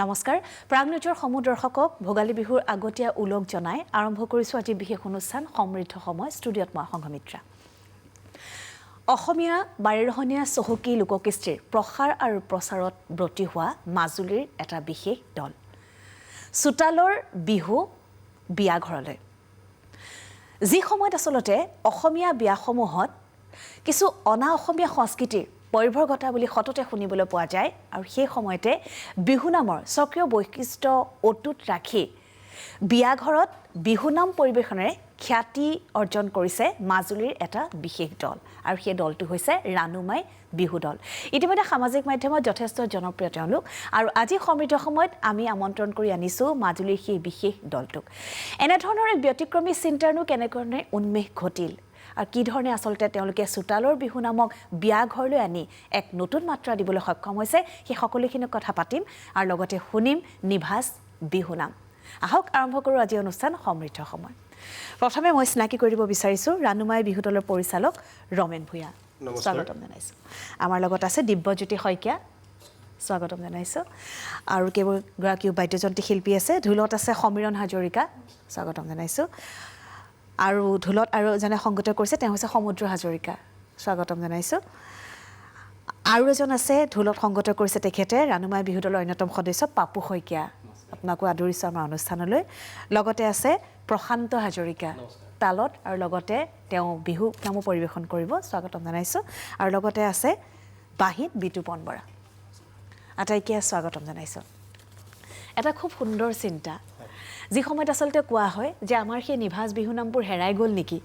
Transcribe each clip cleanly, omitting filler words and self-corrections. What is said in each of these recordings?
নমস্কাৰ প্ৰাগ নিউজৰ সমূহ দৰ্শকক ভোগালী বিহুৰ আগতীয়া উলগ জনাই আৰম্ভ কৰিছো আজি বিশেষ অনুষ্ঠান সমৃদ্ধ সময় ষ্টুডিঅ'ত মই সংঘমিত্ৰা অসমীয়া বাৰেৰহণীয়া চহকী লোককৃষ্টিৰ প্ৰসাৰ আৰু প্ৰচাৰত ব্ৰতী হোৱা মাজুলীৰ এটা বিশেষ দল চোতালৰ বিহু বিয়া ঘৰলৈ যি সময়ত আচলতে অসমীয়া বিয়াসমূহত কিছু অনা অসমীয়া সংস্কৃতিৰ পৰিভৰ ঘটা বুলি সততে শুনিবলৈ পোৱা যায় আৰু সেই সময়তে বিহু নামৰ সক্ৰিয় বৈশিষ্ট্য অটুট ৰাখি বিয়া ঘৰত বিহু নাম পৰিবেশনেৰে খ্যাতি অৰ্জন কৰিছে মাজুলীৰ এটা বিশেষ দল আৰু সেই দলটো হৈছে ৰাণুমাই বিহু দল ইতিমধ্যে সামাজিক মাধ্যমত যথেষ্ট জনপ্ৰিয় তেওঁলোক আৰু আজি সমৃদ্ধ সময়ত আমি আমন্ত্ৰণ কৰি আনিছো মাজুলীৰ সেই বিশেষ দলটোক এনে ধৰণৰ এক ব্যতিক্ৰমী চিন্তাৰনো কেনেধৰণে উন্মেষ ঘটিল আৰু কি ধৰণে আচলতে তেওঁলোকে চোতালৰ বিহু নামক বিয়া ঘৰলৈ আনি এক নতুন মাত্ৰা দিবলৈ সক্ষম হৈছে সেই সকলোখিনি কথা পাতিম আৰু লগতে শুনিম নিভাজ বিহু নাম আহক আৰম্ভ কৰোঁ আজি অনুষ্ঠান সমৃদ্ধ সময় প্ৰথমে মই চিনাকি কৰিব বিচাৰিছোঁ ৰাণুমাই বিহু দলৰ পৰিচালক ৰমেন ভূঞা স্বাগতম জনাইছোঁ আমাৰ লগত আছে দিব্যজ্যোতি শইকীয়া স্বাগতম জনাইছোঁ আৰু কেইগৰাকী বাদ্যযন্ত্ৰী শিল্পী আছে ঢোলত আছে সমীৰণ হাজৰিকা স্বাগতম জনাইছোঁ আৰু ঢোলত আৰু জনে সংগীত কৰিছে তেওঁ হৈছে সমুদ্ৰ হাজৰিকা স্বাগতম জনাইছোঁ আৰু এজন আছে ঢোলত সংগীত কৰিছে তেখেতে ৰাণুমাই বিহু দলৰ অন্যতম সদস্য পাপু শইকীয়া আপোনাকো আদৰিছোঁ আমাৰ অনুষ্ঠানলৈ লগতে আছে প্ৰশান্ত হাজৰিকা তালত আৰু লগতে তেওঁ বিহু নামো পৰিৱেশন কৰিব স্বাগতম জনাইছোঁ আৰু লগতে আছে বাহিত বিতুপন বৰা আটাইকে স্বাগতম জনাইছোঁ এটা খুব সুন্দৰ চিন্তা যি সময়ত আচলতে কোৱা হয় যে আমাৰ সেই নিভাজ বিহু নামবোৰ হেৰাই গ'ল নেকি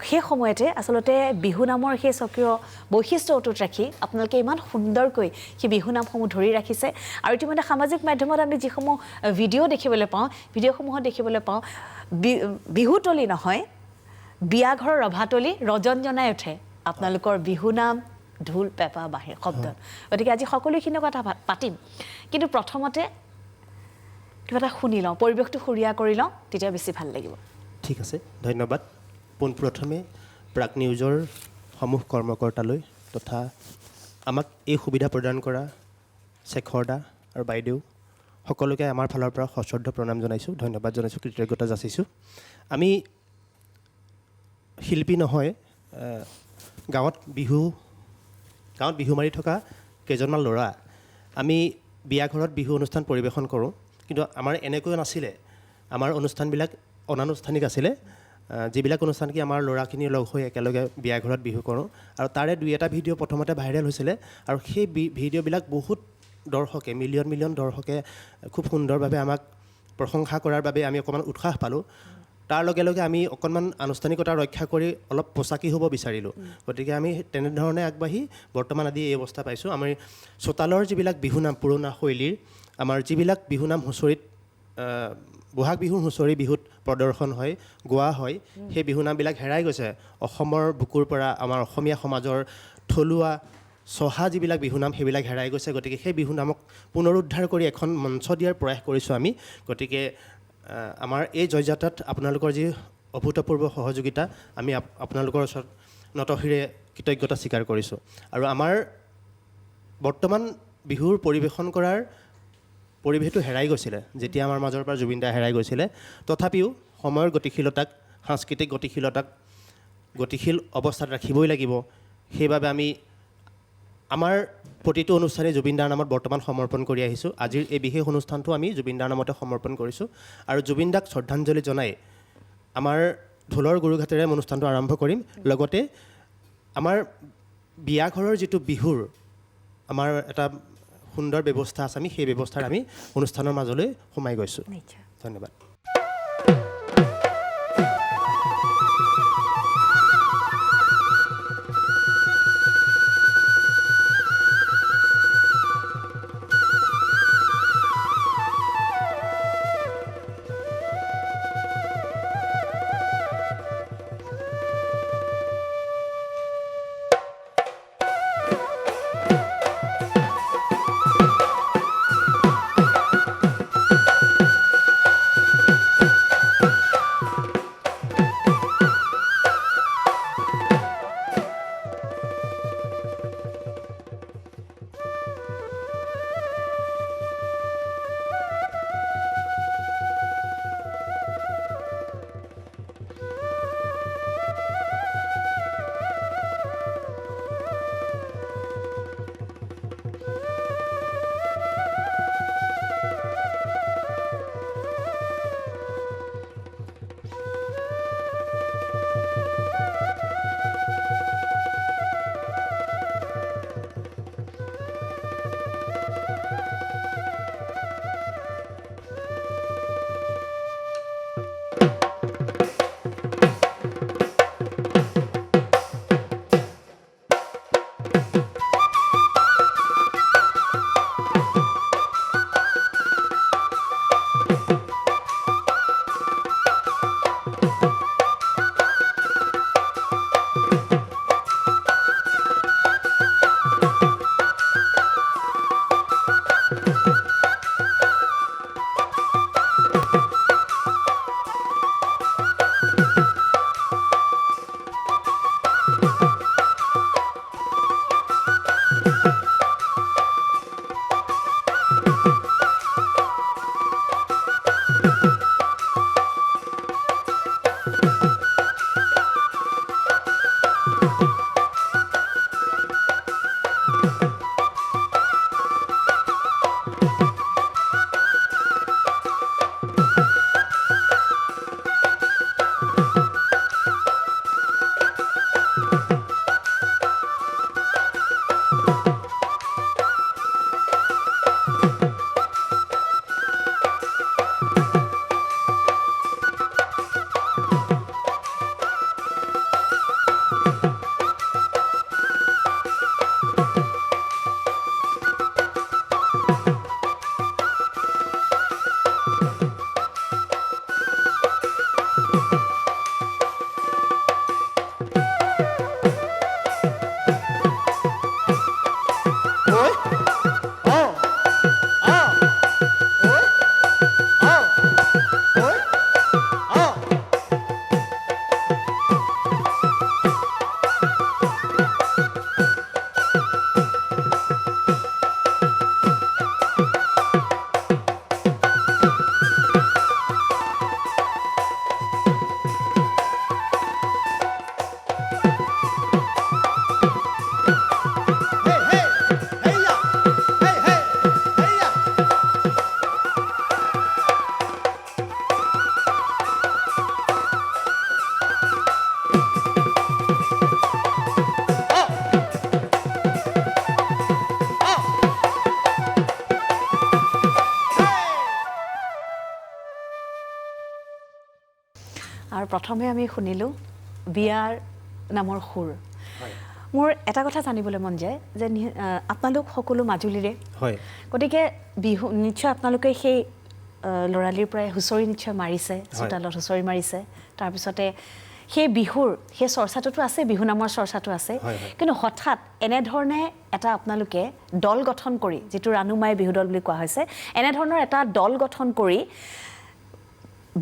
সেই সময়তে আচলতে বিহু নামৰ সেই স্বকীয় বৈশিষ্ট্য অটুট ৰাখি আপোনালোকে ইমান সুন্দৰকৈ সেই বিহু নামসমূহ ধৰি ৰাখিছে আৰু ইতিমধ্যে সামাজিক মাধ্যমত আমি যিসমূহ ভিডিঅ' দেখিবলৈ পাওঁ ভিডিঅ'সমূহত দেখিবলৈ পাওঁ বিহুতলী নহয় বিয়া ঘৰৰ ৰভাতলী ৰজন জনাই উঠে আপোনালোকৰ বিহু নাম ঢোল পেঁপা বাঁহীৰ শব্দ গতিকে আজি সকলোখিনি কথা পাতিম কিন্তু প্ৰথমতে কিবা এটা শুনি লওঁ পৰিৱেশটো সুৰীয়া কৰি লওঁ তেতিয়া বেছি ভাল লাগিব ঠিক আছে ধন্যবাদ পোনপ্ৰথমে প্ৰাগ নিউজৰ সমূহ কৰ্মকৰ্তালৈ তথা আমাক এই সুবিধা প্ৰদান কৰা শেখৰ দা আৰু বাইদেউ সকলোকে আমাৰ ফালৰ পৰা সশ্ৰদ্ধ প্ৰণাম জনাইছোঁ ধন্যবাদ জনাইছোঁ কৃতজ্ঞতা যাচিছোঁ আমি শিল্পী নহয় গাঁৱত বিহু মাৰি থকা কেইজনমান ল'ৰা আমি বিয়া ঘৰত বিহু অনুষ্ঠান পৰিৱেশন কৰোঁ কিন্তু আমাৰ এনেকৈ নাছিলে আমাৰ অনুষ্ঠানবিলাক অনানুষ্ঠানিক আছিলে যিবিলাক অনুষ্ঠান কি আমাৰ ল'ৰাখিনি লগ হৈ একেলগে বিয়া ঘৰত বিহু কৰোঁ আৰু তাৰে দুই এটা ভিডিঅ' প্ৰথমতে ভাইৰেল হৈছিলে আৰু সেই ভিডিঅ'বিলাক বহুত দৰ্শকে মিলিয়ন দৰ্শকে খুব সুন্দৰভাৱে আমাক প্ৰশংসা কৰাৰ বাবে আমি অকণমান উৎসাহ পালোঁ তাৰ লগে লগে আমি অকণমান আনুষ্ঠানিকতা ৰক্ষা কৰি অলপ পোচাকি হ'ব বিচাৰিলোঁ গতিকে আমি তেনেধৰণে আগবাঢ়ি বৰ্তমান আদি এই অৱস্থা পাইছোঁ আমি চোতালৰ যিবিলাক বিহুনাম পুৰণা শৈলীৰ আমাৰ যিবিলাক বিহুনাম হুঁচৰিত বহাগ বিহুৰ হুঁচৰি বিহুত প্ৰদৰ্শন হয় গোৱা হয় সেই বিহুনামবিলাক হেৰাই গৈছে অসমৰ বুকুৰ পৰা আমাৰ অসমীয়া সমাজৰ থলুৱা চহা যিবিলাক বিহুনাম সেইবিলাক হেৰাই গৈছে গতিকে সেই বিহুনামক পুনৰুদ্ধাৰ কৰি এখন মঞ্চ দিয়াৰ প্ৰয়াস কৰিছোঁ আমি গতিকে আমাৰ এই জয়যাত্ৰাত আপোনালোকৰ যি অভূতপূৰ্ব সহযোগিতা আমি আপোনালোকৰ ওচৰত নতশিৰে কৃতজ্ঞতা স্বীকাৰ কৰিছোঁ আৰু আমাৰ বৰ্তমান বিহুৰ পৰিৱেশন কৰাৰ পৰিৱেশটো হেৰাই গৈছিলে যেতিয়া আমাৰ মাজৰ পৰা জুবিন দা হেৰাই গৈছিলে তথাপিও সময়ৰ গতিশীলতাক সাংস্কৃতিক গতিশীলতাক গতিশীল অৱস্থাত ৰাখিবই লাগিব সেইবাবে আমি আমাৰ প্ৰতিটো অনুষ্ঠানে জুবিন দাৰ নামত বৰ্তমান সমৰ্পণ কৰি আহিছোঁ আজিৰ এই বিশেষ অনুষ্ঠানটো আমি জুবিন দাৰ নামতে সমৰ্পণ কৰিছোঁ আৰু জুবিন দাক শ্ৰদ্ধাঞ্জলি জনাই আমাৰ ঢোলৰ গুৰুঘাটেৰে অনুষ্ঠানটো আৰম্ভ কৰিম লগতে আমাৰ বিয়া ঘৰৰ যিটো বিহুৰ আমাৰ এটা সুন্দৰ ব্যৱস্থা আছে আমি সেই ব্যৱস্থাৰ আমি অনুষ্ঠানৰ মাজলৈ সোমাই গৈছোঁ ধন্যবাদ আৰু প্ৰথমে আমি শুনিলোঁ বিয়াৰ নামৰ সুৰ মোৰ এটা কথা জানিবলৈ মন যায় যে আপোনালোক সকলো মাজুলীৰে হয় গতিকে বিহু নিশ্চয় আপোনালোকে সেই ল'ৰালিৰ পৰাই হুঁচৰি নিশ্চয় মাৰিছে চোতালত হুঁচৰি মাৰিছে তাৰপিছতে সেই বিহুৰ সেই চৰ্চাটোতো আছে বিহু নামৰ চৰ্চাটো আছে কিন্তু হঠাৎ এনেধৰণে এটা আপোনালোকে দল গঠন কৰি যিটো ৰাণুমাই বিহু দল বুলি কোৱা হৈছে এনেধৰণৰ এটা দল গঠন কৰি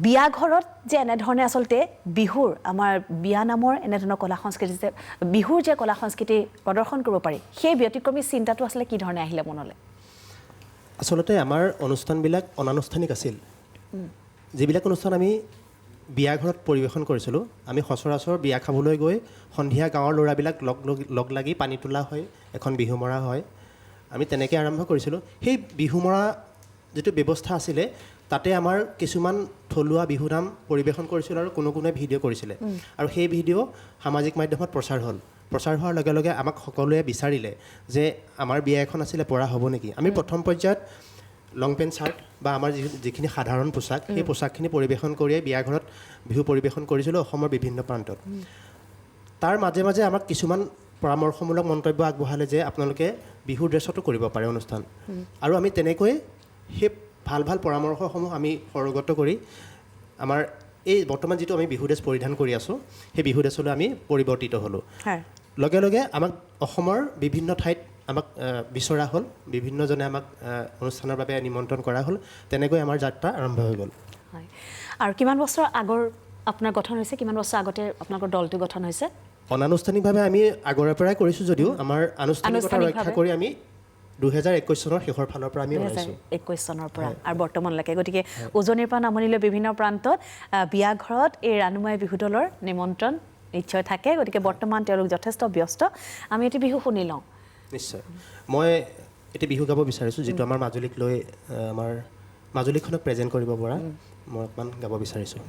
বিয়া ঘৰত যে এনেধৰণে আচলতে বিহুৰ আমাৰ বিয়া নামৰ এনেধৰণৰ কলা সংস্কৃতি যে বিহুৰ যে কলা সংস্কৃতি প্ৰদৰ্শন কৰিব পাৰি সেই ব্যতিক্ৰমী চিন্তাটো আচলতে কি ধৰণে আহিলে মনলৈ আচলতে আমাৰ অনুষ্ঠানবিলাক অনানুষ্ঠানিক আছিল যিবিলাক অনুষ্ঠান আমি বিয়া ঘৰত পৰিৱেশন কৰিছিলোঁ আমি সচৰাচৰ বিয়া খাবলৈ গৈ সন্ধিয়া গাঁৱৰ ল'ৰাবিলাক লগ লাগি পানী তোলা হয় এখন বিহু মৰা হয় আমি তেনেকৈ আৰম্ভ কৰিছিলোঁ সেই বিহু মৰা যিটো ব্যৱস্থা আছিলে তাতে আমাৰ কিছুমান থলুৱা বিহু নাম পৰিৱেশন কৰিছিলোঁ আৰু কোনোৱে ভিডিঅ' কৰিছিলে আৰু সেই ভিডিঅ' সামাজিক মাধ্যমত প্ৰচাৰ হ'ল প্ৰচাৰ হোৱাৰ লগে লগে আমাক সকলোৱে বিচাৰিলে যে আমাৰ বিয়া এখন আছিলে পৰা হ'ব নেকি আমি প্ৰথম পৰ্যায়ত লং পেণ্ট চাৰ্ট বা আমাৰ যিখিনি সাধাৰণ পোচাক সেই পোচাকখিনি পৰিৱেশন কৰিয়ে বিয়া ঘৰত বিহু পৰিৱেশন কৰিছিলোঁ অসমৰ বিভিন্ন প্ৰান্তত তাৰ মাজে মাজে আমাক কিছুমান পৰামৰ্শমূলক মন্তব্য আগবঢ়ালে যে আপোনালোকে বিহু ড্ৰেছতো কৰিব পাৰে অনুষ্ঠান আৰু আমি তেনেকৈ সেই ভাল ভাল পৰামৰ্শসমূহ আমি সৰগত কৰি আমাৰ এই বৰ্তমান যিটো আমি বিহু ড্ৰেছ পৰিধান কৰি আছোঁ সেই বিহু ড্ৰেছলৈ আমি পৰিৱৰ্তিত হ'লোঁ লগে লগে আমাক অসমৰ বিভিন্ন ঠাইত আমাক বিচৰা হ'ল বিভিন্নজনে আমাক অনুষ্ঠানৰ বাবে নিমন্ত্ৰণ কৰা হ'ল তেনেকৈ আমাৰ যাত্ৰা আৰম্ভ হৈ গ'ল হয় আৰু কিমান বছৰ আগৰ আপোনাৰ গঠন হৈছে কিমান বছৰ আগতে আপোনালোকৰ দলটো গঠন হৈছে অনানুষ্ঠানিকভাৱে আমি আগৰে পৰাই কৰিছোঁ যদিও আমাৰ আনুষ্ঠানিকতা ৰক্ষা কৰি আমি 2021 চনৰ শেষৰ ফালৰ পৰা আমি ওলাইছোঁ 2021 চনৰ পৰা আৰু বৰ্তমানলৈকে গতিকে উজনিৰ পৰা নামনিলৈ বিভিন্ন প্ৰান্তত বিয়া ঘৰত এই ৰাণুমাই বিহু দলৰ নিমন্ত্ৰণ নিশ্চয় থাকে গতিকে বৰ্তমান তেওঁলোক যথেষ্ট ব্যস্ত আমি এটি বিহু শুনি লওঁ নিশ্চয় মই এটি বিহু গাব বিচাৰিছোঁ যিটো আমাৰ মাজুলীক লৈ আমাৰ মাজুলীখনক প্ৰেজেণ্ট কৰিব পৰা মই অকণমান গাব বিচাৰিছোঁ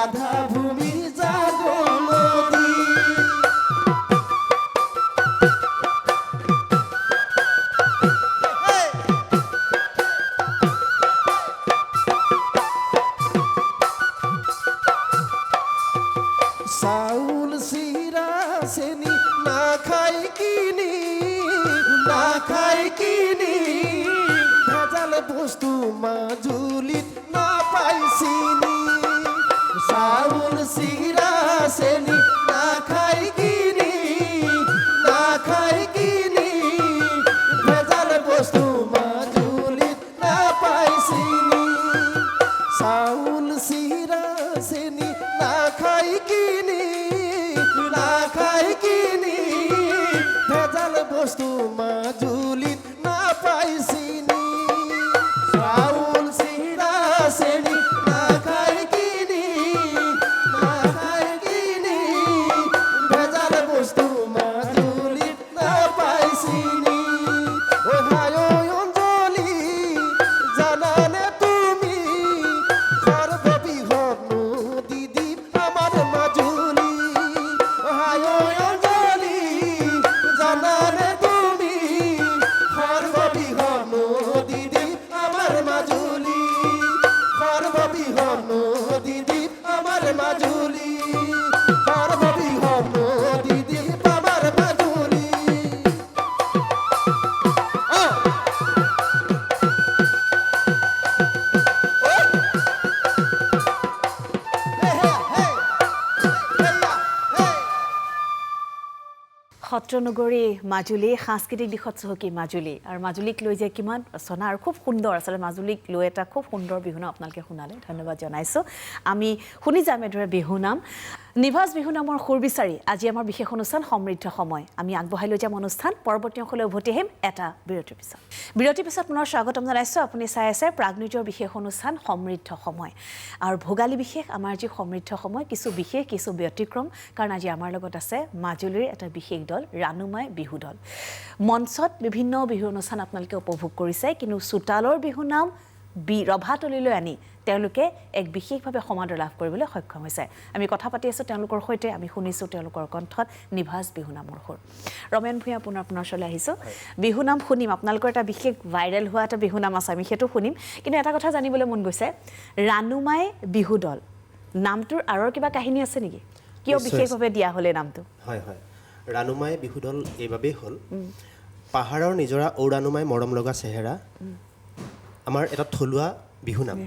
ৰাধা ভূমি জাগো নদী চাউল চিৰা চেনি নাখাই কিনি ভেজাল বস্তু মাজুলীত নাপাই চিনি চাউল চিৰা চেনি নাখাই কিনি ভেজাল বস্তু মাজুলীত নাপাই চিনি চাউল চিৰা চেনি নাখাই কিনি ভেজাল বস্তু মাজুলীত নাপাই চিনি চাউল চিৰা চেনি নাখাই কিনি ভেজাল বস্তু মাজুলীত নাপাই চিনি ও হায় অঞ্জলি জানানে তুমি সর্ববৃহৎ নদী দ্বীপ আমার মাজুলী ও হায় অঞ্জলি জানানে তুমি সর্ববৃহৎ নদী দ্বীপ আমার মাজুলী সর্ববৃহৎ নদী দ্বীপ আমার মাজুলী সর্ববৃহৎ নদী দ্বীপ আমার মাজুলী সত্ৰনগৰী মাজুলী সাংস্কৃতিক দিশত চহকী মাজুলী আৰু মাজুলীক লৈ যে কিমান ৰচনা আৰু খুব সুন্দৰ আচলতে মাজুলীক লৈ এটা খুব সুন্দৰ বিহুনাম আপোনালোকে শুনালে ধন্যবাদ জনাইছোঁ আমি শুনি যাম এদৰে বিহুনাম নিভাজ বিহুনামৰ সুৰ বিচাৰি আজি আমাৰ বিশেষ অনুষ্ঠান সমৃদ্ধ সময় আমি আগবঢ়াই লৈ যাম অনুষ্ঠান পৰৱৰ্তী অংশলৈ উভতি আহিম এটা বিৰতিৰ পিছত পুনৰ স্বাগতম জনাইছোঁ আপুনি চাই আছে প্ৰাগ নিউজৰ বিশেষ অনুষ্ঠান সমৃদ্ধ সময় আৰু ভোগালী বিশেষ আমাৰ যি সমৃদ্ধ সময় কিছু বিশেষ কিছু ব্যতিক্ৰম কাৰণ আজি আমাৰ লগত আছে মাজুলীৰ এটা বিশেষ দল ৰাণুমাই বিহু দল মঞ্চত বিভিন্ন বিহু অনুষ্ঠান আপোনালোকে উপভোগ কৰিছে কিন্তু চোতালৰ বিহুনাম ৰভাতলীলৈ আনি তেওঁলোকে এক বিশেষভাৱে সমাদৰ লাভ কৰিবলৈ সক্ষম হৈছে আমি কথা পাতি আছোঁ তেওঁলোকৰ সৈতে আমি শুনিছোঁ তেওঁলোকৰ কণ্ঠত নিভাজ বিহুনামৰ সুৰ ৰমেন ভূঞা পুনৰ আপোনাৰ ওচৰলৈ আহিছোঁ বিহুনাম শুনিম আপোনালোকৰ এটা বিশেষ ভাইৰেল হোৱা এটা বিহুনাম আছে আমি সেইটো শুনিম কিন্তু এটা কথা জানিবলৈ মন গৈছে ৰাণুমাই বিহু দল নামটোৰ আঁৰৰ কিবা কাহিনী আছে নেকি কিয় বিশেষভাৱে দিয়া হ'লে নামটো হয় হয় ৰাণুমাই বিহু দল এইবাবেই হ'ল পাহাৰৰ নিজৰা ঔৰাণুমাই মৰম লগা চেহেৰা আমাৰ এটা থলুৱা বিহুনাম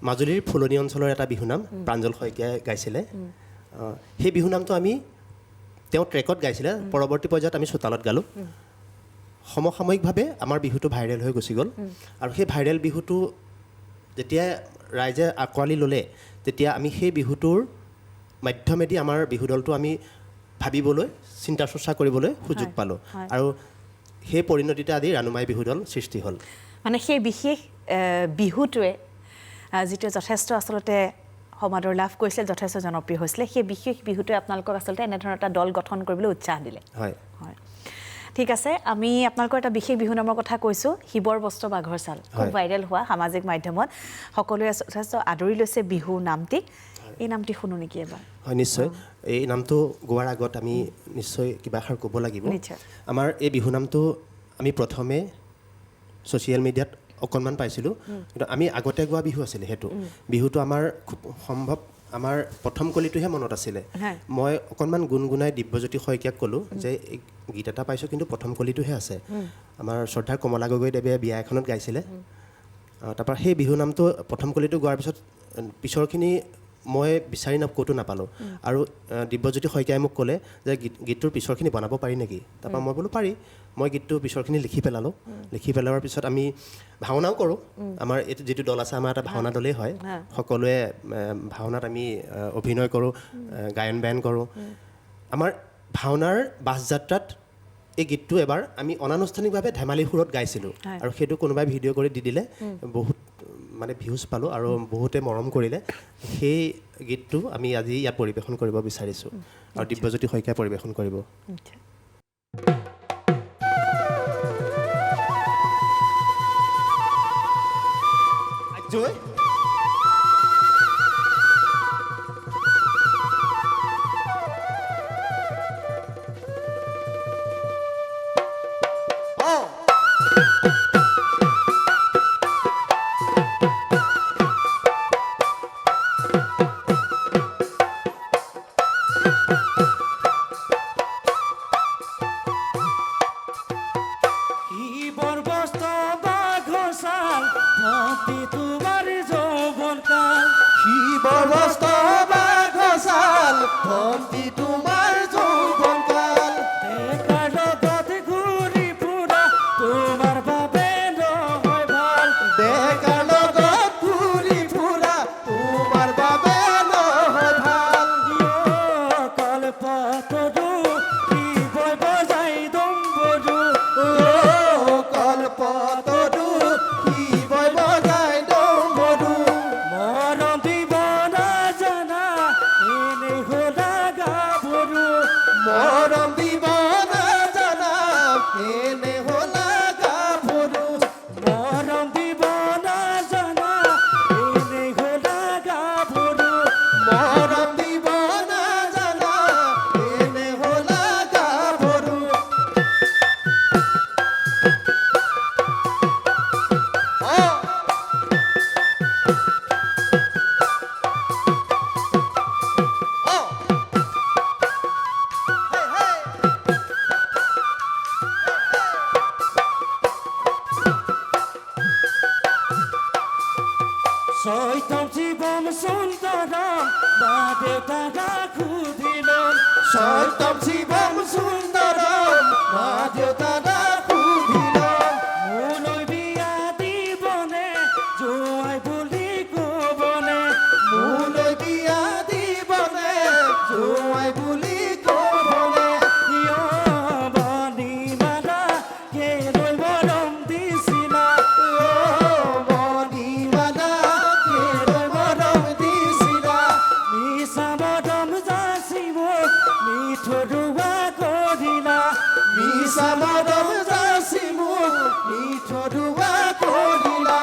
মাজুলীৰ ফুলনি অঞ্চলৰ এটা বিহুনাম প্ৰাঞ্জল শইকীয়াই গাইছিলে সেই বিহুনামটো আমি তেওঁ ট্ৰেকত গাইছিলে পৰৱৰ্তী পৰ্যায়ত আমি চোতালত গালোঁ সমসাময়িকভাৱে আমাৰ বিহুটো ভাইৰেল হৈ গুচি গ'ল আৰু সেই ভাইৰেল বিহুটো যেতিয়া ৰাইজে আঁকোৱালি ল'লে তেতিয়া আমি সেই বিহুটোৰ মাধ্যমেদি আমাৰ বিহু দলটো আমি ভাবিবলৈ চিন্তা চৰ্চা কৰিবলৈ সুযোগ পালোঁ আৰু সেই পৰিণতিতে আজি ৰাণুমাই বিহু দল সৃষ্টি হ'ল মানে সেই বিশেষ বিহুটোৱে যিটো যথেষ্ট আচলতে সমাদৰ লাভ কৰিছিলে যথেষ্ট জনপ্ৰিয় হৈছিলে সেই বিশেষ বিহুটোৱে আপোনালোকক আচলতে এনেধৰণৰ এটা দল গঠন কৰিবলৈ উৎসাহ দিলে হয় হয় ঠিক আছে আমি আপোনালোকৰ এটা বিশেষ বিহুনামৰ কথা কৈছোঁ শিৱৰ বস্ত্ৰ বাঘৰ চাল খুব ভাইৰেল হোৱা সামাজিক মাধ্যমত সকলোৱে যথেষ্ট আদৰি লৈছে বিহু নামটিক এই নামটি শুনো নেকি এবাৰ হয় নিশ্চয় এই নামটো গোৱাৰ আগত আমি নিশ্চয় কিবা এষাৰ ক'ব লাগিব নিশ্চয় আমাৰ এই বিহুনামটো আমি প্ৰথমে ছ'চিয়েল মিডিয়াত অকণমান পাইছিলোঁ কিন্তু আমি আগতে গোৱা বিহু আছিলে সেইটো বিহুটো আমাৰ খুব সম্ভৱ আমাৰ প্ৰথম কলিটোহে মনত আছিলে মই অকণমান গুণগুণাই দিব্যজ্যোতি শইকীয়াক ক'লোঁ যে এই গীত এটা পাইছোঁ কিন্তু প্ৰথম কলিটোহে আছে আমাৰ শ্ৰদ্ধাৰ কমলা গগৈদেৱে বিয়া এখনত গাইছিলে তাৰপৰা সেই বিহুনামটো প্ৰথম কলিটো গোৱাৰ পিছত পিছৰখিনি মই বিচাৰি ক'তো নাপালোঁ আৰু দিব্যজ্যোতি শইকীয়াই মোক ক'লে যে গীতটোৰ পিছৰখিনি বনাব পাৰি নেকি তাৰপৰা মই বোলো পাৰি মই গীতটো পিছৰখিনি লিখি পেলালোঁ লিখি পেলোৱাৰ পিছত আমি ভাওনাও কৰোঁ আমাৰ এইটো যিটো দল আছে আমাৰ এটা ভাওনা দলেই হয় সকলোৱে ভাওনাত আমি অভিনয় কৰোঁ গায়ন বায়ন কৰোঁ আমাৰ ভাওনাৰ বাছযাত্ৰাত এই গীতটো এবাৰ আমি অনানুষ্ঠানিকভাৱে ধেমালি সুৰত গাইছিলোঁ আৰু সেইটো কোনোবাই ভিডিঅ' কৰি দি দিলে বহুত মানে ভিউজ পালোঁ আৰু বহুতে মৰম কৰিলে সেই গীতটো আমি আজি ইয়াত পৰিৱেশন কৰিব বিচাৰিছোঁ আৰু দিব্যজ্যোতি শইকীয়াই পৰিৱেশন কৰিব ভন্টি তোমাৰ যৌৱনকাল ডেকাৰ লগত ঘূৰি ফুৰা তোমাৰ বাবে নহয় ভাল ডেকাৰ লগত ঘূৰি ফুৰা তোমাৰ বাবে নহয় ভাল কলপাতৰো কি বয় বজাই দম্বৰু কল্পতৰু শিৱই বজাই ডম্বৰু মৰম দিব নাজানা এনে হ'লা গাভৰু মৰম দিব নাজানা এনে হ'লা গাভৰু মৰম দিব নাজানা এনে হ'লা গাভৰু মৰম দিব নাজানা এনে হ'লা গাভৰু ছয়তম জীবন সুন্দৰম মা দেউতাৰা খুদিলন সপ্তম শিৱম সুন্দৰম মা দেউতাৰা সুধিলম মোলৈ বিয়া দিবনে জোৱাই বুলি ক'বনে মোলৈ বিয়া দিবনে জোৱাই বুলি ক'বনে বনি মালা কেলৈ মৰম দিছিলা মণিমালা কেলৈ মৰম দিছিলা মিছা মৰম যাচি মোক মিঠৰুৱা কৰিলা মিছা মৰম যাচি মোক মিঠৰুৱা কৰিলা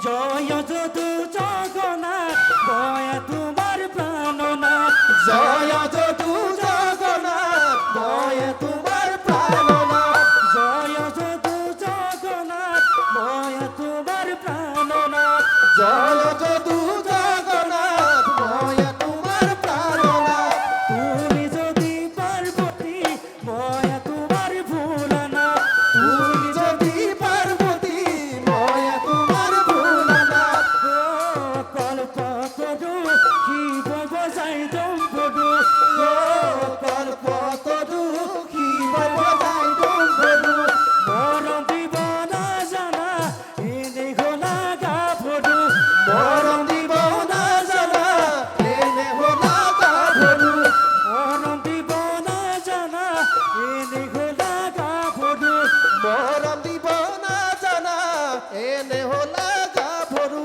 জয় যদু জগন্নাথ বয়া তোমাৰ প্ৰাণনাথ জয় যদু জগন্নাথ মই তোমাৰ প্ৰাণনাথ জয় যদু জগন্নাথ বয়া তোমাৰ প্ৰাণনাথ জয় যদু জগন্নাথ মই তোমাৰ প্ৰাণনাথ তুমি যদি পাৰ্বতী বয়া তোমাৰ ভোলানাথ তুমি যদি পাৰ্বতী মই তোমাৰ ভোলানাথ কল্পতৰু শিব বজাই দম্বৰু কল্পতৰু শিৱই বজাই ডম্বৰু মৰম দিব নাজানা এনে হ'লা গাভৰু মৰম দিব নাজানা এনে হ'লা গাভৰু মৰম দিব নাজানা এনে হ'লা গাভৰু মৰম দিব নাজানা এনে হ'লা গাভৰু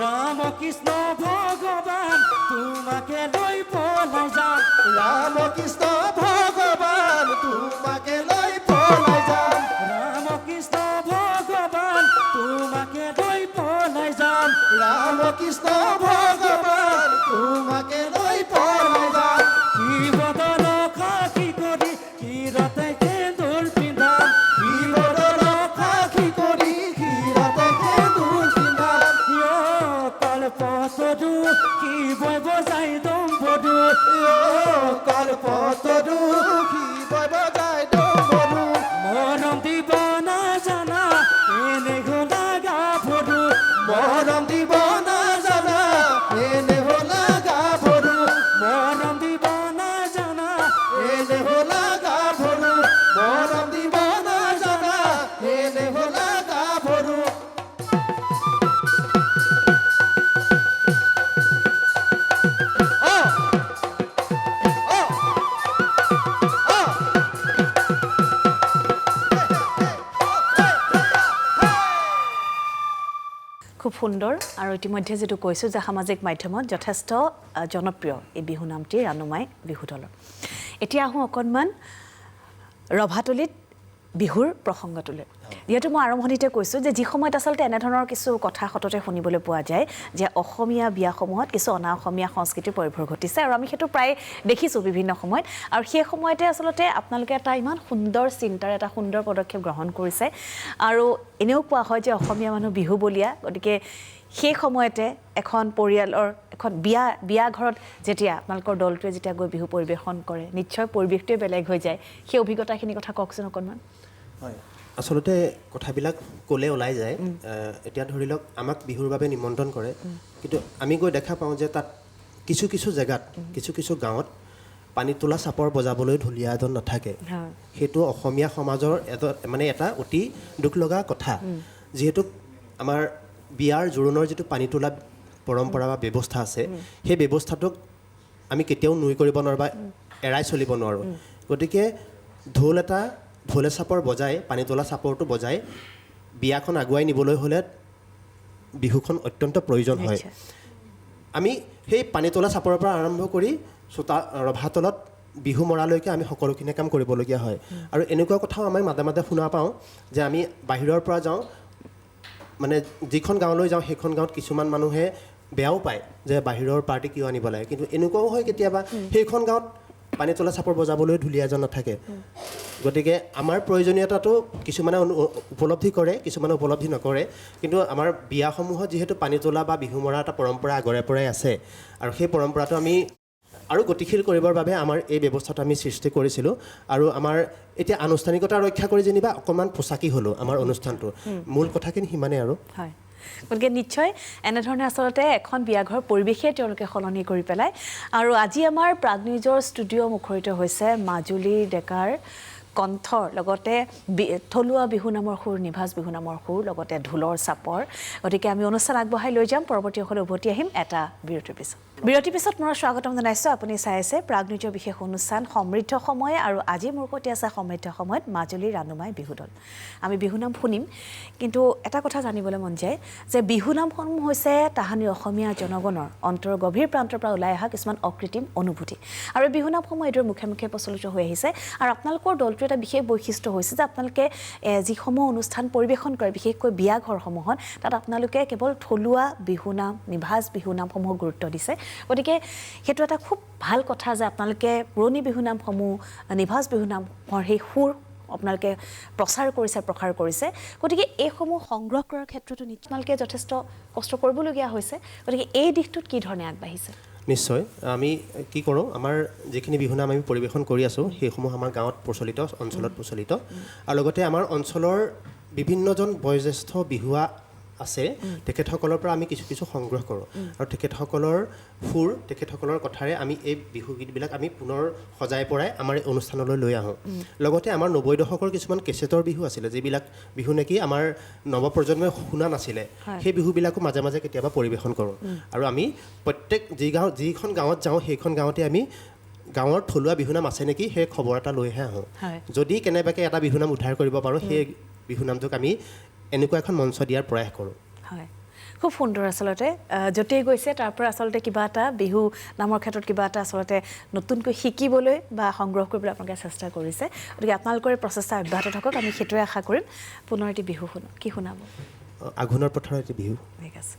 ৰাম কৃষ্ণ ভগবান তোমাকে লৈ পলাই যাম ৰাম কৃষ্ণ ভগৱান তোমাকে লৈ পলাই যাম ৰাম কৃষ্ণ ভগবান তোমাকে লৈ পলাই যাম ৰাম কৃষ্ণ ভগৱান তোমাকে লৈ পলাই যাম শিৱদল সাক্ষী কৰি শিৰতে সেন্দুৰ পিন্ধাম শিৱদল সাক্ষী কৰি শিৰতে সেন্দুৰ পিন্ধাম কল্পতৰু শিৱই বজাই দম্বৰু কল্পতৰু শিৱই বজাই ডম্বৰু মৰম দিব নাজানা এনে হ'লা গাভৰু মৰম দিব নাজানা এনে হ'লা গাভৰু মৰম দিব নাজানা এনে হ'লা গাভৰু মৰম দিব নাজানা এনে হ'লা গাভৰু খুব সুন্দৰ আৰু ইতিমধ্যে যেটো কৈছোঁ যে সামাজিক মাধ্যমত যথেষ্ট জনপ্ৰিয় এই বিহু নামটি ৰাণুমাই বিহু দলৰ এতিয়া আহোঁ অকণমান ৰভাতলিত বিহুৰ প্ৰসংগটোলৈ যিহেতু মই আৰম্ভণিতে কৈছোঁ যে যি সময়ত আচলতে এনেধৰণৰ কিছু কথা সততে শুনিবলৈ পোৱা যায় যে অসমীয়া বিয়াসমূহত কিছু অনা অসমীয়া সংস্কৃতিৰ পৰিভৰ ঘটিছে আৰু আমি সেইটো প্ৰায় দেখিছোঁ বিভিন্ন সময়ত আৰু সেই সময়তে আচলতে আপোনালোকে এটা ইমান সুন্দৰ চিন্তাৰ এটা সুন্দৰ পদক্ষেপ গ্ৰহণ কৰিছে আৰু এনেও কোৱা হয় যে অসমীয়া মানুহ বিহু বলীয়া গতিকে সেই সময়তে এখন পৰিয়ালৰ এখন বিয়া ঘৰত যেতিয়া আপোনালোকৰ দলটোৱে যেতিয়া গৈ বিহু পৰিৱেশন কৰে নিশ্চয় পৰিৱেশটোৱে বেলেগ হৈ যায় সেই অভিজ্ঞতাখিনি কথা কওকচোন অকণমান হয় আচলতে কথাবিলাক ক'লে ওলাই যায় এতিয়া ধৰি লওক আমাক বিহুৰ বাবে নিমন্ত্ৰণ কৰে কিন্তু আমি গৈ দেখা পাওঁ যে তাত কিছু কিছু জেগাত কিছু গাঁৱত পানী তোলা চাপৰ বজাবলৈ ঢুলীয়া এজন নাথাকে সেইটো অসমীয়া সমাজৰ এটা অতি দুখ লগা কথা যিহেতু আমাৰ বিয়াৰ জোৰোণৰ যিটো পানী তোলা পৰম্পৰা বা ব্যৱস্থা আছে সেই ব্যৱস্থাটোক আমি কেতিয়াও নুই কৰিব নোৱাৰোঁ বা এৰাই চলিব নোৱাৰোঁ গতিকে ঢোলে চাপৰ বজাই পানী তোলা চাপৰটো বজাই বিয়াখন আগুৱাই নিবলৈ হ'লে বিহুখন অত্যন্ত প্ৰয়োজন হয় আমি সেই পানী তোলা চাপৰৰ পৰা আৰম্ভ কৰি ৰভাতলত বিহু মৰালৈকে আমি সকলোখিনি কাম কৰিবলগীয়া হয় আৰু এনেকুৱা কথাও আমি মাজে মাজে শুনা পাওঁ যে আমি বাহিৰৰ পৰা যাওঁ মানে যিখন গাঁৱলৈ যাওঁ সেইখন গাঁৱত কিছুমান মানুহে বেয়াও পায় যে বাহিৰৰ পাৰ্টি কিয় আনিব লাগে কিন্তু এনেকুৱাও হয় কেতিয়াবা সেইখন গাঁৱত পানী তোলা চাপৰ বজাবলৈ ঢুলীয়া এজন নাথাকে গতিকে আমাৰ প্ৰয়োজনীয়তাটো কিছুমানে উপলব্ধি কৰে কিছুমানে উপলব্ধি নকৰে কিন্তু আমাৰ বিয়াসমূহত যিহেতু পানী তোলা বা বিহু মৰা এটা পৰম্পৰা আগৰে পৰাই আছে আৰু সেই পৰম্পৰাটো আমি আৰু গতিশীল কৰিবৰ বাবে আমাৰ এই ব্যৱস্থাটো আমি সৃষ্টি কৰিছিলোঁ আৰু আমাৰ এতিয়া আনুষ্ঠানিকতা ৰক্ষা কৰি যেনিবা অকণমান পোচাকি হ'লোঁ আমাৰ অনুষ্ঠানটো মূল কথাখিনি সিমানেই আৰু হয় গতিকে নিশ্চয় এনেধৰণে আচলতে এখন বিয়াঘৰৰ পৰিৱেশে তেওঁলোকে সলনি কৰি পেলায় আৰু আজি আমাৰ প্ৰাগ নিউজৰ ষ্টুডিঅ' মুখৰিত হৈছে মাজুলীৰ ডেকাৰ কণ্ঠৰ লগতে থলুৱা বিহু নামৰ সুৰ নিভাজ বিহু নামৰ সুৰ লগতে ঢোলৰ চাপৰ গতিকে আমি অনুষ্ঠান আগবঢ়াই লৈ যাম পৰৱৰ্তী অকলে উভতি আহিম এটা বিৰতিৰ পিছত মই স্বাগতম জনাইছোঁ আপুনি চাই আছে প্ৰাগ নিউজৰ বিশেষ অনুষ্ঠান সমৃদ্ধ সময় আৰু আজি মোৰ সৈতে আছে সমৃদ্ধ সময়ত মাজুলীৰ ৰাণুমাই বিহু দল আমি বিহু নাম শুনিম কিন্তু এটা কথা জানিবলৈ মন যায় যে বিহু নামসমূহ হৈছে তাহানি অসমীয়া জনগণৰ অন্তৰ গভীৰ প্ৰান্তৰ পৰা ওলাই অহা কিছুমান অকৃত্ৰিম অনুভূতি আৰু বিহু নামসমূহ এইদৰে মুখে মুখে প্ৰচলিত হৈ আহিছে আৰু আপোনালোকৰ দলটোৰ এটা বিশেষ বৈশিষ্ট্য হৈছে যে আপোনালোকে যিসমূহ অনুষ্ঠান পৰিৱেশন কৰে বিশেষকৈ বিয়া ঘৰসমূহত তাত আপোনালোকে কেৱল থলুৱা বিহুনাম নিভাজ বিহুনামসমূহ গুৰুত্ব দিছে গতিকে সেইটো এটা খুব ভাল কথা যে আপোনালোকে পুৰণি বিহুনামসমূহ নিভাজ বিহুনামৰ সেই সুৰ আপোনালোকে প্ৰচাৰ কৰিছে গতিকে এইসমূহ সংগ্ৰহ কৰাৰ ক্ষেত্ৰতো আপোনালোকে যথেষ্ট কষ্ট কৰিবলগীয়া হৈছে গতিকে এই দিশটোত কি ধৰণে আগবাঢ়িছে নিশ্চয় আমি কি কৰোঁ আমাৰ যিখিনি বিহুনাম আমি পৰিৱেশন কৰি আছোঁ সেইসমূহ আমাৰ গাঁৱত প্ৰচলিত অঞ্চলত প্ৰচলিত আৰু লগতে আমাৰ অঞ্চলৰ বিভিন্নজন বয়োজ্যেষ্ঠ বিহুৱা আছে তেখেতসকলৰ পৰা আমি কিছু সংগ্ৰহ কৰোঁ আৰু তেখেতসকলৰ সুৰ তেখেতসকলৰ কথাৰে আমি এই বিহুগীতবিলাক আমি পুনৰ সজাই পৰাই আমাৰ এই অনুষ্ঠানলৈ লৈ আহোঁ লগতে আমাৰ 90 দশকৰ কিছুমান কেছেটৰ বিহু আছিলে যিবিলাক বিহু নেকি আমাৰ নৱপ্ৰজন্মই শুনা নাছিলে সেই বিহুবিলাকো মাজে মাজে কেতিয়াবা পৰিৱেশন কৰোঁ আৰু আমি প্ৰত্যেক যিখন গাঁৱত যাওঁ সেইখন গাঁৱতে আমি গাঁৱৰ থলুৱা বিহুনাম আছে নেকি সেই খবৰ এটা লৈহে আহোঁ যদি কেনেবাকৈ এটা বিহুনাম উদ্ধাৰ কৰিব পাৰোঁ সেই বিহুনামটোক আমি এনেকুৱা এখন মঞ্চ দিয়াৰ প্ৰয়াস কৰোঁ হয় খুব সুন্দৰ আচলতে য'তেই গৈছে তাৰ পৰা আচলতে কিবা এটা বিহু নামৰ ক্ষেত্ৰত কিবা এটা আচলতে নতুনকৈ শিকিবলৈ বা সংগ্ৰহ কৰিবলৈ আপোনালোকে চেষ্টা কৰিছে গতিকে আপোনালোকৰ এই প্ৰচেষ্টা অব্যাহত থাকক আমি সেইটোৱে আশা কৰিম পুনৰ এটি বিহু কি শুনাব আঘোণৰ পথাৰৰ এটি বিহু ঠিক আছে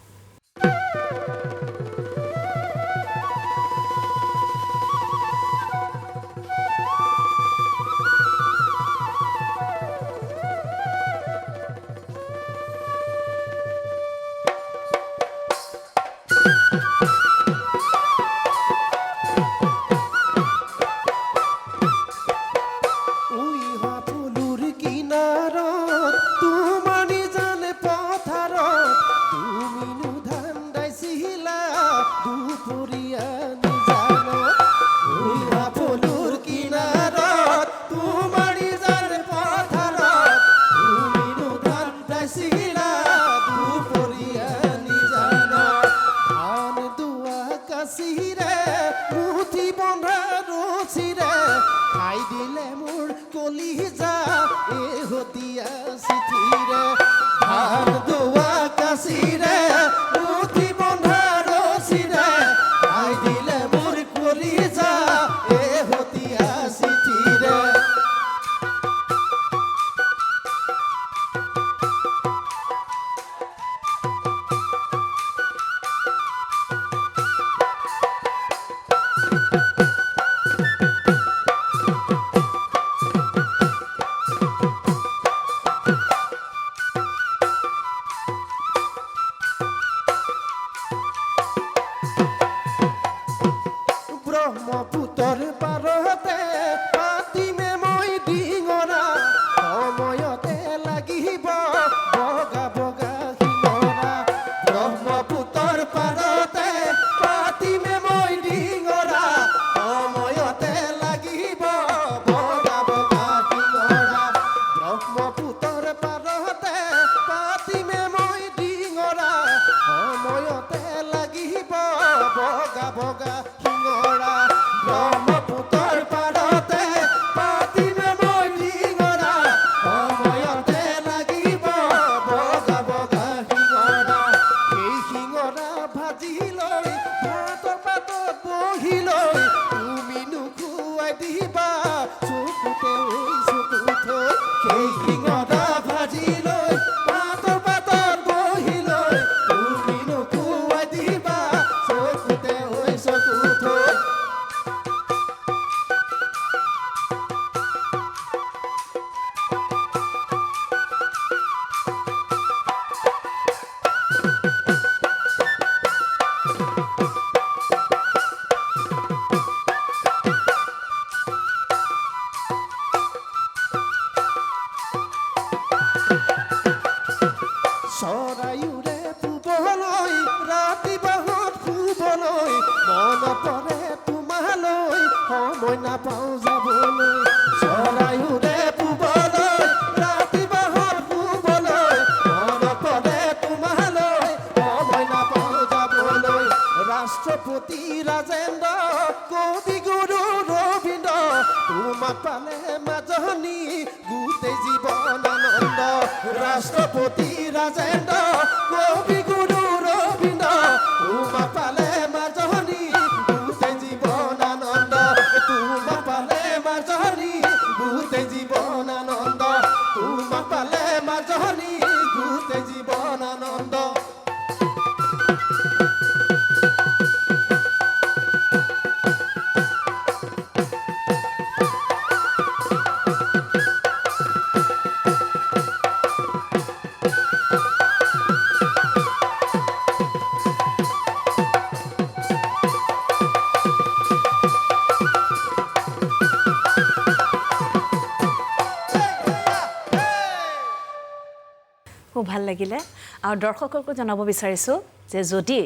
বগা শিঙৰা ব্ৰহ্মপুত্ৰৰ পাৰতে পাতিমে মই ডিঙৰা সময়তে লাগিব বগা বগা শিঙৰা সেই শিঙৰা ভাজি লৈ ভাতৰ পাতত বহি লৈ তুমি নোখোৱাই দিবা চকুতে চকু থৈ সেই শিঙৰা ভাজি লৈ ভাতৰ পাতত বহি লৈ তুমি নোখোৱাই দিবা চকুতে চকু থৈ চৰাইউৰে পুবলৈ ৰাতি বাহত শুবলৈ মন পৰে তোমালৈ সময় নাপাওঁ যাবলৈ চৰাইউৰে পুবলৈ ৰাতি বাহত শুবলৈ মন পৰে তোমালৈ সময় নাপাওঁ যাবলৈ ৰাষ্ট্ৰপতি ৰাজেন্দ্ৰ কবি গুৰু ৰবীন্দ্ৰ তোমাক পালে মাজনী গোটেই জীৱন আনন্দ ৰাষ্ট্ৰপতি ৰাজেন্দ্ৰ কবি গুৰু ৰবীন্দ্ৰ তোমাক পালে মাজনী গোটেই জীৱন আনন্দ তোমাক পালে মাজনী গোটেই জীৱন আনন্দ তোমাক পালে মাজনী গোটেই জীৱন আনন্দ খুব ভাল লাগিলে আৰু দৰ্শককো জনাব বিচাৰিছোঁ যে যদি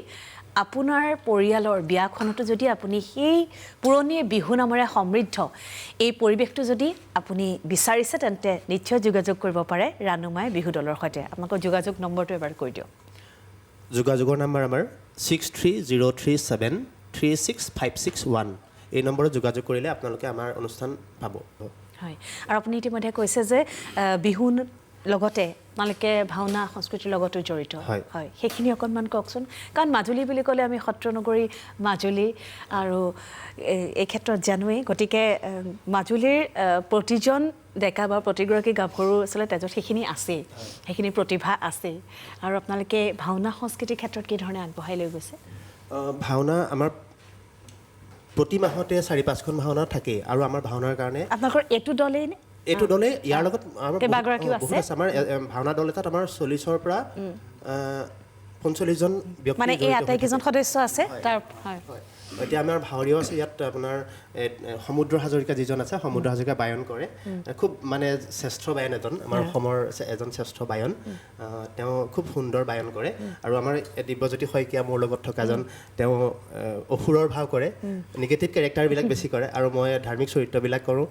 আপোনাৰ পৰিয়ালৰ বিয়াখনতো যদি আপুনি সেই পুৰণি বিহু নামেৰে সমৃদ্ধ এই পৰিৱেশটো যদি আপুনি বিচাৰিছে তেন্তে নিশ্চয় যোগাযোগ কৰিব পাৰে ৰাণুমাই বিহু দলৰ সৈতে আপোনালোকৰ যোগাযোগ নম্বৰটো এবাৰ কৈ দিয়ক যোগাযোগৰ নম্বৰ আমাৰ 6303736561 এই নম্বৰত যোগাযোগ কৰিলে আপোনালোকে আমাৰ অনুষ্ঠান পাব হয় আৰু আপুনি ইতিমধ্যে কৈছে যে বিহু লগতে আপোনালোকে ভাওনা সংস্কৃতিৰ লগতো জড়িত হয় সেইখিনি অকণমান কওকচোন কাৰণ মাজুলী বুলি ক'লে আমি সত্ৰনগৰী মাজুলী আৰু এই ক্ষেত্ৰত জানোৱেই গতিকে মাজুলীৰ প্ৰতিজন ডেকা বা প্ৰতিগৰাকী গাভৰু আচলতে তেজত সেইখিনি আছেই সেইখিনি প্ৰতিভা আছেই আৰু আপোনালোকে ভাওনা সংস্কৃতিৰ ক্ষেত্ৰত কি ধৰণে আগবঢ়াই লৈ গৈছে ভাওনা আমাৰ প্ৰতি মাহতে 4-5খন ভাওনা থাকে আৰু আমাৰ ভাওনাৰ কাৰণে আপোনালোকৰ এইটো দলেই নে এইটো দলে ইয়াৰ লগত আমাৰ কেইবাগৰাকীও বহুত আছে? আছে আমাৰ ভাওনা দল এটাত আমাৰ 40ৰ পৰা 45জন ব্যক্তি মানে এই জড়িত হৈ আটাইকেইজন থাকে। সদস্য আছে তাৰ হয় এতিয়া আমাৰ ভাৱৰীয়াও আছে ইয়াত আপোনাৰ সমুদ্ৰ হাজৰিকা যিজন আছে সমুদ্ৰ হাজৰিকা বায়ন কৰে খুব মানে শ্ৰেষ্ঠ বায়ন এজন আমাৰ অসমৰ এজন শ্ৰেষ্ঠ বায়ন তেওঁ খুব সুন্দৰ বায়ন কৰে আৰু আমাৰ দিব্যজ্যোতি শইকীয়া মোৰ লগত থকাজন তেওঁ অসুৰৰ ভাও কৰে নিগেটিভ কেৰেক্টাৰবিলাক বেছি কৰে আৰু মই ধাৰ্মিক চৰিত্ৰবিলাক কৰোঁ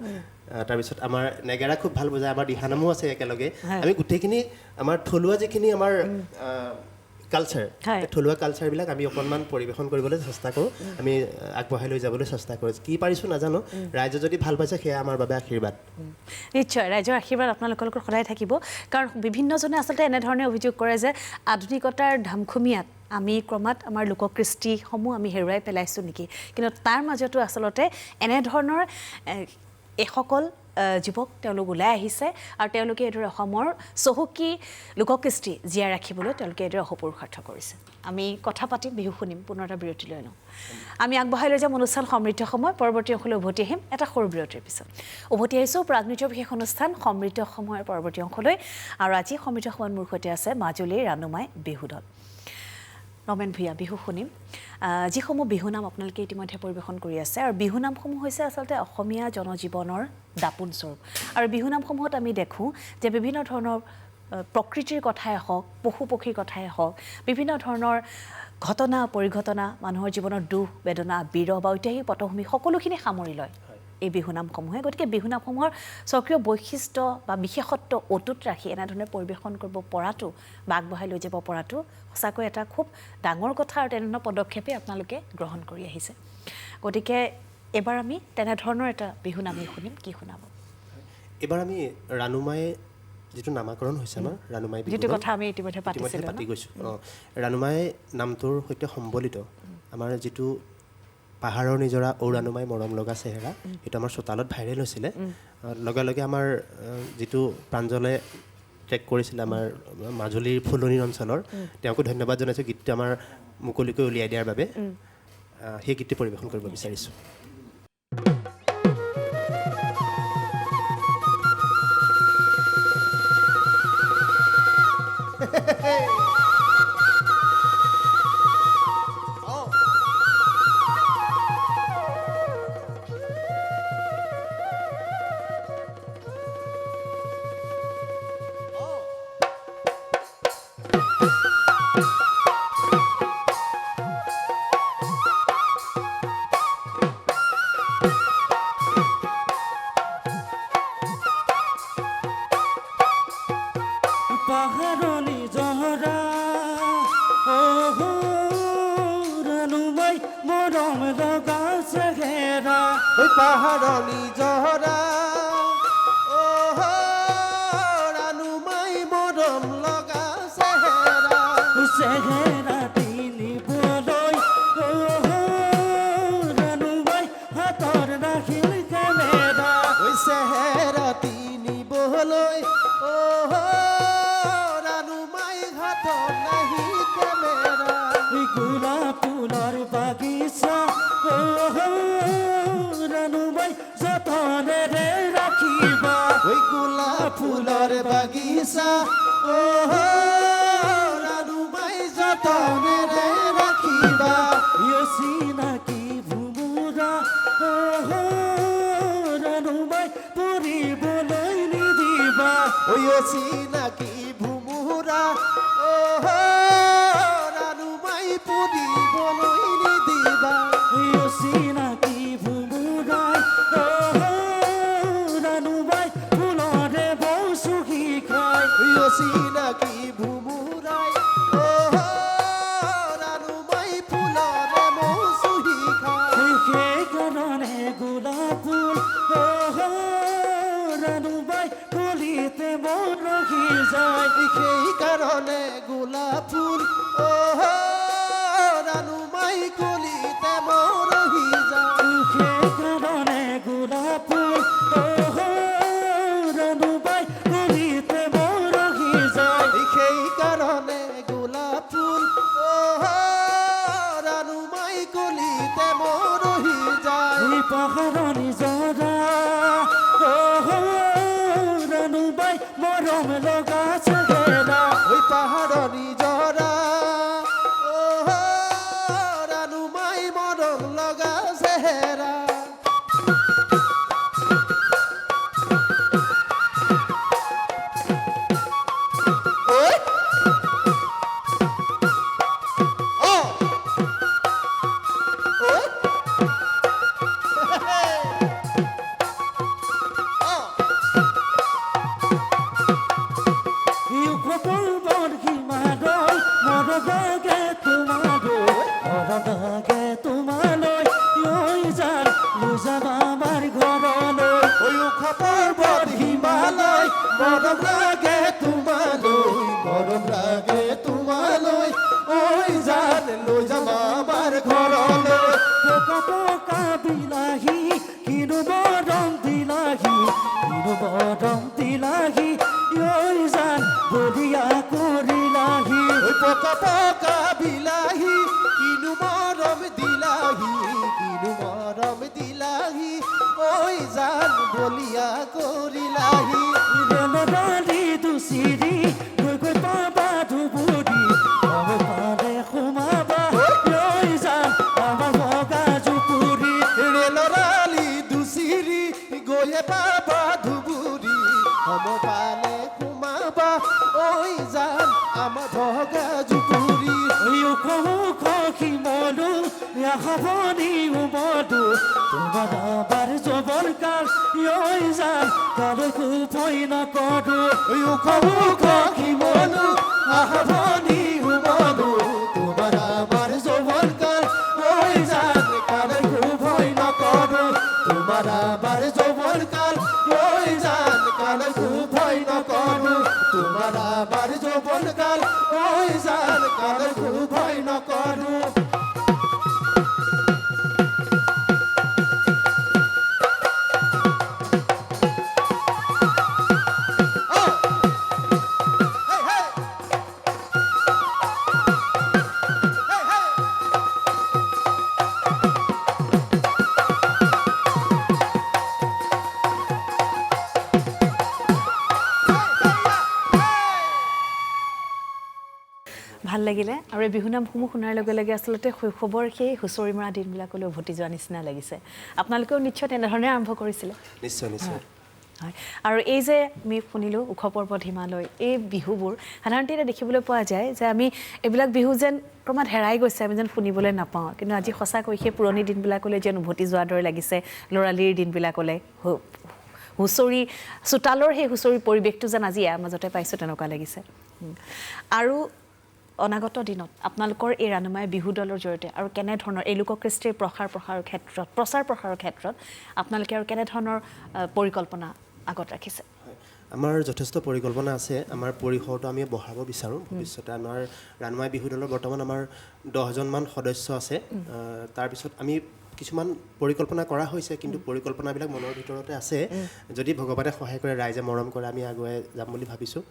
তাৰপিছত আমাৰ নেগেৰা খুব ভাল বুজায় আমাৰ দিহানামো আছে একেলগে আমি গোটেইখিনি আমাৰ থলুৱা যিখিনি আমাৰ কালচাৰ থলুৱা কালচাৰবিলাক আমি অকণমান পৰিৱেশন কৰিবলৈ চেষ্টা কৰোঁ আমি আগবঢ়াই লৈ যাবলৈ চেষ্টা কৰোঁ কি পাৰিছোঁ নাজানো ৰাইজে যদি ভাল পাইছে সেয়া আমাৰ বাবে আশীৰ্বাদ নিশ্চয় ৰাইজৰ আশীৰ্বাদ আপোনালোকৰ লগত সদায় থাকিব কাৰণ বিভিন্নজনে আচলতে এনেধৰণে অভিযোগ কৰে যে আধুনিকতাৰ ধামখুমীয়াত আমি ক্ৰমাৎ আমাৰ লোককৃষ্টিসমূহ আমি হেৰুৱাই পেলাইছোঁ নেকি কিন্তু তাৰ মাজতো আচলতে এনেধৰণৰ এইসকল যুৱক তেওঁলোক ওলাই আহিছে আৰু তেওঁলোকে এইদৰে অসমৰ চহকী লোককৃষ্টি জীয়াই ৰাখিবলৈ তেওঁলোকে এইদৰে অহোপুৰুষাৰ্থ কৰিছে আমি কথা পাতিম বিহু শুনিম পুনৰ এটা বিৰতি লৈ লওঁ আমি আগবঢ়াই লৈ যাম অনুষ্ঠান সমৃদ্ধ সময় পৰৱৰ্তী অংশলৈ উভতি আহিম এটা সৰু বিৰতিৰ পিছত উভতি আহিছোঁ প্ৰাগনিত্য বিশেষ অনুষ্ঠান সমৃদ্ধ সময়ৰ পৰৱৰ্তী অংশলৈ আৰু আজি সমৃদ্ধ সময়ত মোৰ সৈতে আছে মাজুলীৰ ৰাণুমাই বিহু দল ৰমেন ভূঞা বিহু শুনিম যিসমূহ বিহুনাম আপোনালোকে ইতিমধ্যে পৰিৱেশন কৰি আছে আৰু বিহুনামসমূহ হৈছে আচলতে অসমীয়া জনজীৱনৰ দাপোন স্বৰূপ আৰু বিহুনামসমূহত আমি দেখোঁ যে বিভিন্ন ধৰণৰ প্ৰকৃতিৰ কথাই হওক পশু পক্ষীৰ কথাই হওক বিভিন্ন ধৰণৰ ঘটনা পৰিঘটনা মানুহৰ জীৱনৰ দুখ বেদনা বিৰহ বা ঐতিহাসিক পটভূমি সকলোখিনি সামৰি লয় এই বিহুনামসমূহে। গতিকে বিহুনামসমূহৰ স্বকীয় বৈশিষ্ট্য বা বিশেষত্ব অটুট ৰাখি এনেধৰণে পৰিৱেশন কৰিব পৰাটো বা আগবঢ়াই লৈ যাব পৰাটো সঁচাকৈ এটা খুব ডাঙৰ কথা আৰু তেনেধৰণৰ পদক্ষেপে আপোনালোকে গ্ৰহণ কৰি আহিছে। গতিকে এবাৰ আমি তেনেধৰণৰ এটা বিহুনামে শুনিম, কি শুনাব? এবাৰ আমি ৰাণুমাই যিটো নামাকৰণ হৈছে আমাৰ ৰাণুমাই যিটো কথা আমি ইতিমধ্যে পাতিছিলোঁ পাতি গৈছোঁ। ৰাণুমাই নামটোৰ সৈতে সম্বলিত আমাৰ যিটো পাহাৰৰ নিজৰা ঔৰাণুমাই মৰম লগা চেহেৰা, সেইটো আমাৰ চোতালত ভাইৰেল হৈছিলে। লগে লগে আমাৰ যিটো প্ৰাঞ্জলে ট্ৰেক কৰিছিলে আমাৰ মাজুলীৰ ফুলনি অঞ্চলৰ, তেওঁকো ধন্যবাদ জনাইছোঁ গীতটো আমাৰ মুকলিকৈ উলিয়াই দিয়াৰ বাবে। সেই গীতটি পৰিৱেশন কৰিব বিচাৰিছোঁ। পাহাৰণি জহৰা ৰাণুমাই মৰম লগা চেহেৰা ওই পাহাৰণি জহৰা ৰাণুমাই মৰম লগা চেহেৰা চেহেৰা পিন্ধিবলৈ ৰাণুমাই হাতৰ ৰাখিল কেমেৰা ওই চেহেৰা তিনিবলৈ ৰাণুমাই ঘাটত নাহি কেমেৰা গোলাপ ফুলৰ বাগিচা ৰাণুমাই যতনেৰে ৰাখিবা ওই গোলাপ ফুলৰ বাগিচা ৰাণুমাই যতনেৰে ৰাখিবা চিনাকি ভুমুৰা ৰাণুমাই পৰিবলৈ নিদিবা ওই চিনাকি ভুমুৰা ৰাণুমাই পুৰিবলৈ নিদিবা চিনাকি ভুমুৰাই ৰাণুমাই ফুলৰে বৌচুকি খাই চিনাকি ভুমুৰাই ৰাণুমাই ফুলৰে মৌচুহি খায় সেইকাৰণে গোলাপ ফুল ৰাণুমাই কলিতে মন ৰখি যায় সেইকাৰণে গোলাপ ফুল ৰাণুমাই কলিতে মৰহি যায় সেইকাৰণে গোলাপ ফুল ৰাণুমাই কলিতে মন ৰখি যায় সেইকাৰণে গোলাপ ফুল ৰাণুমাই কলিতে মৰহি যায় পাহাৰণি জৰা ৰাণুমাই মৰম লগা চেহেৰা ওই পাহাৰণি জৰা ৰাণুমাই মৰম লগা চেহেৰা ঐ! অ! ঐ! অ! খবৰ বৰহিমালৈ মৰম লাগে তোমালৈ মৰম লাগে তোমালৈ লৈ যাম লৈ যাম আমাৰ ঘৰলৈ ওই খবৰ বৰ হিমালয় মৰম লাগে তোমালৈ মৰম লাগে তোমালৈ ওই জান লৈ যাম আমাৰ ঘৰলৈ পকা পকা বিলাহী কিনো মৰম দিলাহী কিনো মৰম দিলাহী লৈ যাম বলিয়া কৰিলাহী ওই পকা পকা বিলাহী কিনু মৰম দিলাহী কিনু মৰম দিলাহী ওই জান বলিয়া কৰিলাহী ৰেলডালি দুচিৰি গৈ গৈ পাবা ধুবুৰী পাৰে সোমাবা লৈ যাম আমাৰ বগা জুপুৰী ৰেলৰালি দুচিৰি গৈয়ে পাবা ধুবুৰী হম পালে সোমাবা ওই জান আমাৰ ভগা জুপুৰী মুখ শিমলু হবনি উমদু তোমার আবার জবর কাল যান কারকু ভয় না করু মুখ শিমলু হবনি উমদু তোমার আবার জবর কাল যান কারকু ভয় না করু তোমার আবার জবর কাল যান কারকু ভয় না করু তোমার আবার জবর কাল যান কারকু ভয় না করু ভাল লাগিলে আৰু এই বিহুনামসমূহ শুনাৰ লগে লগে আচলতে শৈশৱৰ সেই হুঁচৰি মৰা দিনবিলাকলৈ উভতি যোৱা নিচিনা লাগিছে আপোনালোকেও নিশ্চয় তেনেধৰণে আৰম্ভ কৰিছিলে নিশ্চয় নিশ্চয় হয় আৰু এই যে আমি শুনিলোঁ ওখ পৰ্বত হিমালয় এই বিহুবোৰ সাধাৰণতে এতিয়া দেখিবলৈ পোৱা যায় যে আমি এইবিলাক বিহু যেন ক্ৰমাৎ হেৰাই গৈছে আমি যেন শুনিবলৈ নাপাওঁ কিন্তু আজি সঁচাকৈ সেই পুৰণি দিনবিলাকলৈ যেন উভতি যোৱাৰ দৰে লাগিছে ল'ৰালিৰ দিনবিলাকলৈ হুঁচৰি চোতালৰ সেই হুঁচৰি পৰিৱেশটো যেন আজি ইয়াৰ মাজতে পাইছোঁ তেনেকুৱা লাগিছে আৰু অনাগত দিনত আপোনালোকৰ এই ৰাণুমাই বিহু দলৰ জৰিয়তে আৰু কেনেধৰণৰ এই লোককৃষ্টিৰ প্ৰসাৰৰ ক্ষেত্ৰত আপোনালোকে আৰু কেনেধৰণৰ পৰিকল্পনা আগত ৰাখিছে আমাৰ যথেষ্ট পৰিকল্পনা আছে আমাৰ পৰিসৰটো আমি বঢ়াব বিচাৰোঁ ভৱিষ্যতে আমাৰ ৰাণুমাই বিহু দলৰ বৰ্তমান আমাৰ 10জনমান সদস্য আছে তাৰপিছত আমি কিছুমান পৰিকল্পনা কৰা হৈছে কিন্তু পৰিকল্পনাবিলাক মনৰ ভিতৰতে আছে যদি ভগৱানে সহায় কৰে ৰাইজে মৰম কৰে আমি আগুৱাই যাম বুলি ভাবিছোঁ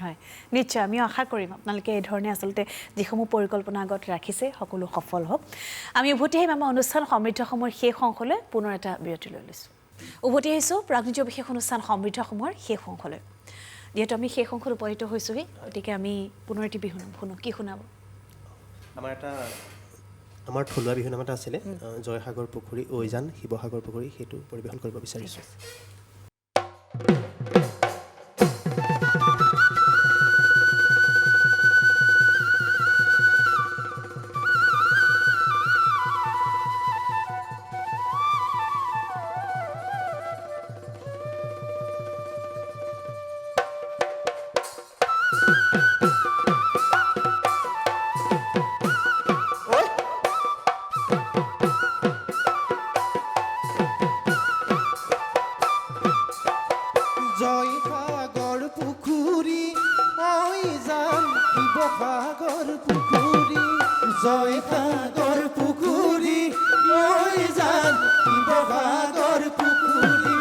হয় নিশ্চয় আমি আশা কৰিম আপোনালোকে এই ধৰণে আচলতে যিসমূহ পৰিকল্পনা আগত ৰাখিছে সকলো সফল হওক আমি উভতি আহিম আমাৰ অনুষ্ঠান সমৃদ্ধ সময়ৰ শেষ অংশলৈ পুনৰ এটা বিৰতি লৈ লৈছোঁ উভতি আহিছোঁ প্ৰাগজ্যোতিষ বিশেষ অনুষ্ঠান সমৃদ্ধ সময়ৰ শেষ অংশলৈ যিহেতু আমি শেষ অংশত উপনীত হৈছোঁহি গতিকে আমি পুনৰ এটি বিহু শুনো কি শুনাব আমাৰ থলুৱা বিহু নাম এটা আছিলে জয়সাগৰ পুখুৰী ঐজান শিৱসাগৰ পুখুৰী সেইটো পৰিৱেশন কৰিব বিচাৰিছোঁ জয়সাগৰ পুখুৰী ঐজান শিৱসাগৰ পুখুৰী জয়সাগৰ পুখুৰী ঐজান শিৱসাগৰ পুখুৰী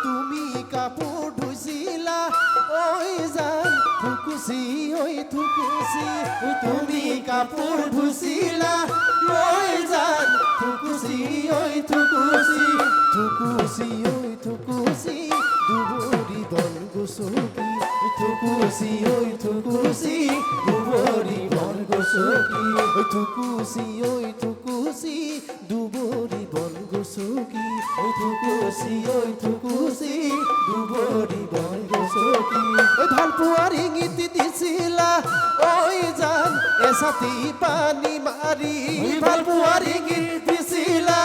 তুমি কাপোৰ ধুইছিলা ঐজান থুকুচি থুকুচি তুমি কাপোৰ ধুইছিলা ঐজান থুকুচি থুকুচি থুকুচি থুকুচি দুবৰি বন গছকি থুকুচি থুকুচি দুবৰি বন গছকি থুকুচি থুকুচি দুবৰি বন গছকি থুকুচি থুকুচি দুবৰি বন গছকি ভাল পোৱাৰ ইংগিত দিছিলা ঐজান এছাতি পানী মাৰি ভাল পোৱাৰ ইংগিত দিছিলা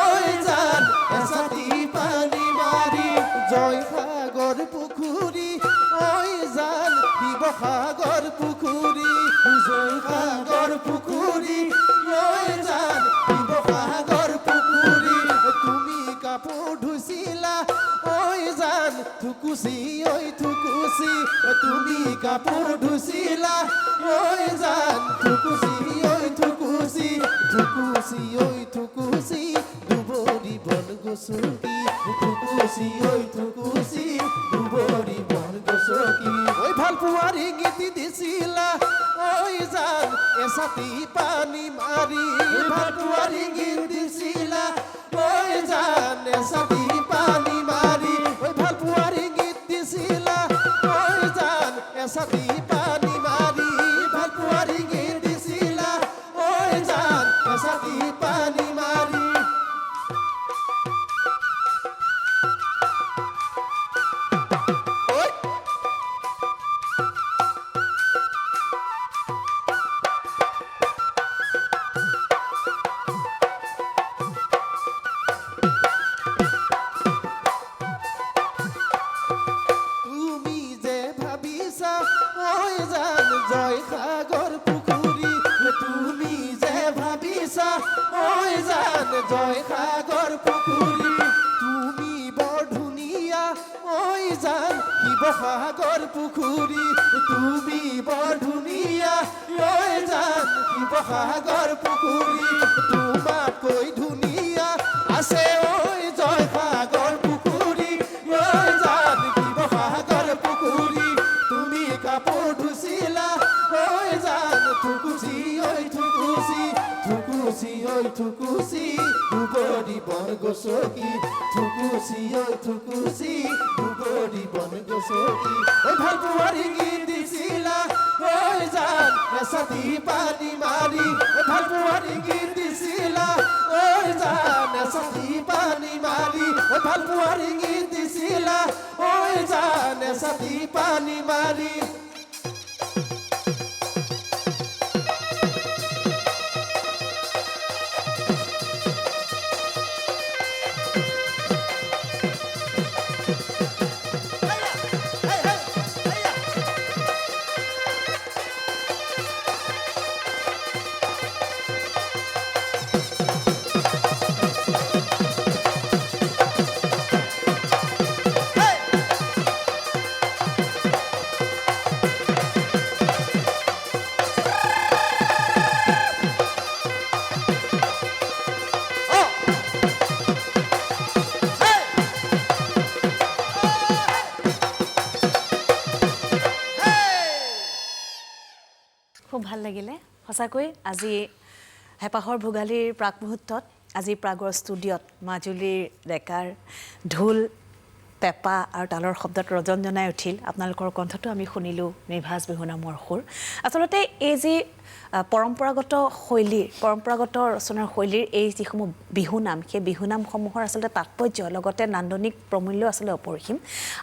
ঐজান এছাতি পানী মাৰি জয়সাগৰ পুখুৰী ঐজান শিৱসাগৰ পুখুৰী জয়সাগৰ পুখুৰী ঐজান শিৱসাগৰ পুখুৰী তুমি কাপোৰ ধুইছিলা ঐজান থুকুচি থুকুচি তুমি কাপোৰ ধুইছিলা ঐজান থুকুচি থুকুচি থুকুচি থুকুচি দুবৰি বন গছকি থুকুচি থুকুচি দুবৰি বন গছকি ভাল পোৱাৰ ইংগিত দিছিলা ঐজান এছাতি পানী মাৰি ভাল পোৱাৰ ইংগিত দিছিলা ঐজান এছাতি পানী মাৰি ভাল পোৱাৰ ইংগিত দিছিলা ঐজান এছাতি পানী মাৰি ভাল পোৱাৰ ইংগিত দিছিলা ঐজান এছাতি পানী মাৰি জয়সাগৰ পুখুৰী তুমি বৰ ধুনীয়া ঐ জান শিৱসাগৰ পুখুৰী তুমি বৰ ধুনীয়া ঐ জান শিৱসাগৰ পুখুৰী তোমাতকৈ ধুনীয়া আছে ঐ জয়সাগৰ পুখুৰী ঐ জান শিৱসাগৰ পুখুৰী তুমি কাপোৰ ধুছিলা ঐ জান থুকুচি ঐ থুকুচি থুকুচি ঐ থুকুচি দুবৰি বন গছকি থুকুচি ঐ থুকুচি দুবৰি বন গছকি ঐ ভাল পোৱাৰী গীত দিছিলা ঐ জান এচাতি পানী মাৰি ঐ ভাল পোৱাৰী গীত দিছিলা ঐ জান এচাতি পানী মাৰি ঐ ভাল পোৱাৰী গীত দিছিলা ঐ জান এচাতি পানী মাৰি খুব ভাল লাগিলে সঁচাকৈ আজি হেপাহৰ ভোগালীৰ প্ৰাক মুহূৰ্তত আজি প্ৰাগৰ ষ্টুডিঅ'ত মাজুলীৰ ডেকাৰ ঢোল পেঁপা আৰু তালৰ শব্দত ৰজন জনাই উঠিল আপোনালোকৰ কণ্ঠটো আমি শুনিলোঁ নিভাজ বিহু নামৰ সুৰ আচলতে এই যি পৰম্পৰাগত ৰচনাৰ শৈলীৰ এই যিসমূহ বিহুনাম সেই বিহুনামসমূহৰ আচলতে তাৎপৰ্য লগতে নান্দনিক প্ৰমূল্য আচলতে অপৰিসীম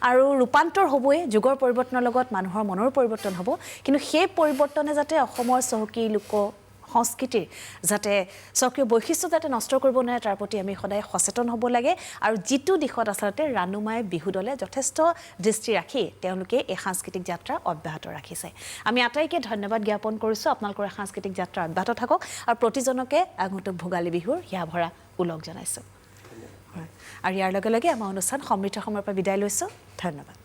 আৰু ৰূপান্তৰ হ'বই যুগৰ পৰিৱৰ্তনৰ লগত মানুহৰ মনৰ পৰিৱৰ্তন হ'ব কিন্তু সেই পৰিৱৰ্তনে যাতে অসমৰ চহকী লোক সংস্কৃতিৰ যাতে স্বকীয় বৈশিষ্ট্য যাতে নষ্ট কৰিব নোৱাৰে তাৰ প্ৰতি আমি সদায় সচেতন হ'ব লাগে আৰু যিটো দিশত আচলতে ৰাণুমাই বিহু দলে যথেষ্ট দৃষ্টি ৰাখি তেওঁলোকে এই সাংস্কৃতিক যাত্ৰা অব্যাহত ৰাখিছে আমি আটাইকে ধন্যবাদ জ্ঞাপন কৰিছোঁ আপোনালোকৰ সাংস্কৃতিক যাত্ৰা অব্যাহত থাকক আৰু প্ৰতিজনকে আগন্তুক ভোগালী বিহুৰ হিয়া ভৰা ওলগ জনাইছোঁ আৰু ইয়াৰ লগে লগে আমাৰ অনুষ্ঠান সমৃদ্ধ সময়ৰ পৰা বিদায় লৈছোঁ ধন্যবাদ